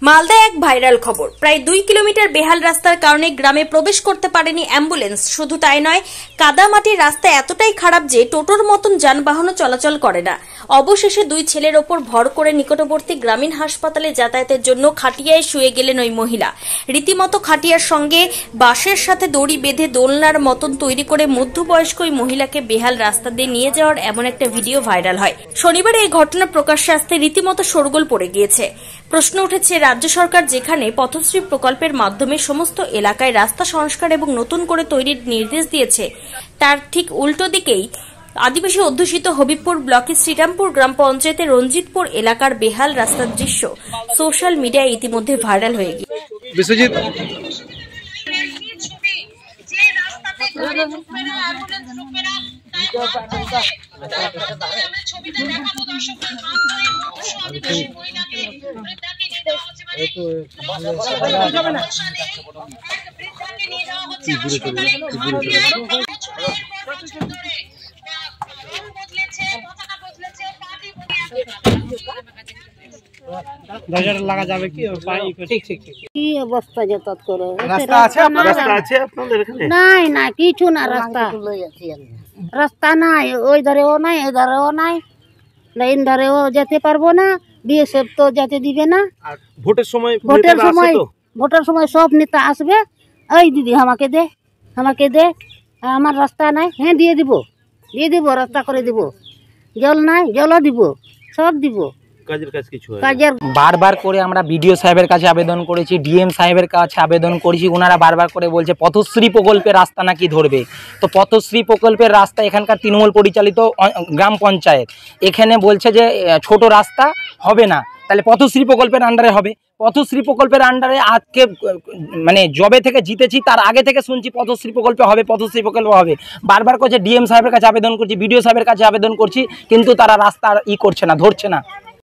মালদায় এক ভাইরাল খবর। প্রায় 2 কিলোমিটার বেহাল রাস্তার কারণে গ্রামে প্রবেশ করতে পারেনি অ্যাম্বুলেন্স। শুধু তাই নয়, কাদামাটির রাস্তা এতটাই খারাপ যে টোটোর মতন যানবাহনও চলাচল করে না। অবশেষে 2 ছেলের ওপর ভর করে নিকটবর্তী গ্রামীণ হাসপাতালে যাতায়াতের জন্য খাটিয়ায় শুয়ে গেলেন ওই মহিলা। রীতিমতো খাটিয়ার সঙ্গে বাঁশের সাথে দড়ি বেঁধে দোলনার মতন তৈরি করে মধ্যবয়স্ক ওই মহিলাকে বেহাল রাস্তা দিয়ে নিয়ে যাওয়ার এমন একটা ভিডিও ভাইরাল হয়। শনিবার এই ঘটনা প্রকাশ্যে আসতে রীতিমতো শোরগোল পড়ে গিয়েছে। প্রশ্ন উঠেছে, রাজ্য সরকার যেখানে পথশ্রী প্রকল্পের মাধ্যমে সমস্ত এলাকায় রাস্তা সংস্কার এবং নতুন করে তৈরির নির্দেশ দিয়েছে, তার ঠিক উল্টো দিকেই আদিবাসী অধ্যুষিত হবিবপুর ব্লকের শ্রীরামপুর গ্রাম পঞ্চায়েতের রঞ্জিতপুর এলাকার বেহাল রাস্তার দৃশ্য সোশ্যাল মিডিয়ায় ইতিমধ্যে ভাইরাল হয়ে গিয়েছে। বিশ্বজিৎ লাগা যাবে কি কি অবস্থা যাতায়াত করো? রাস্তা আছে আপনাদের এখানে? নাই না, কিছু না, রাস্তা নাই, ওই ধারেও নাই, এই ধারেও নাই, লাইন ধারেও যেতে পারবো না, বিএসএফ তো যেতে দিবে না। ভোটের সময় সব নেতা আসবে, এই দিদি আমাকে দে, আমার রাস্তা নাই, হ্যাঁ দিয়ে দিব, রাস্তা করে দিব, জল নাই, জলও দিব, সব দিব। বারবার করে আমরা বিডিও সাহেবের কাছে আবেদন করেছি, ডিএম সাহেবের কাছে আবেদন করেছি। ওনারা বারবার করে বলছে পথশ্রী প্রকল্পের রাস্তা নাকি ধরবে। তো পথশ্রী প্রকল্পের রাস্তা এখানকার তৃণমূল পরিচালিত গ্রাম পঞ্চায়েত, এখানে বলছে যে ছোট রাস্তা হবে না, তাহলে পথশ্রী প্রকল্পের আন্ডারে হবে। পথশ্রী প্রকল্পের আন্ডারে আজকে মানে জবে থেকে জিতেছি তার আগে থেকে শুনছি পথশ্রী প্রকল্প হবে, বারবার করছে। ডিএম সাহেবের কাছে আবেদন করছি, বিডিও সাহেবের কাছে আবেদন করছি, কিন্তু তারা রাস্তা করছে না, ধরছে না।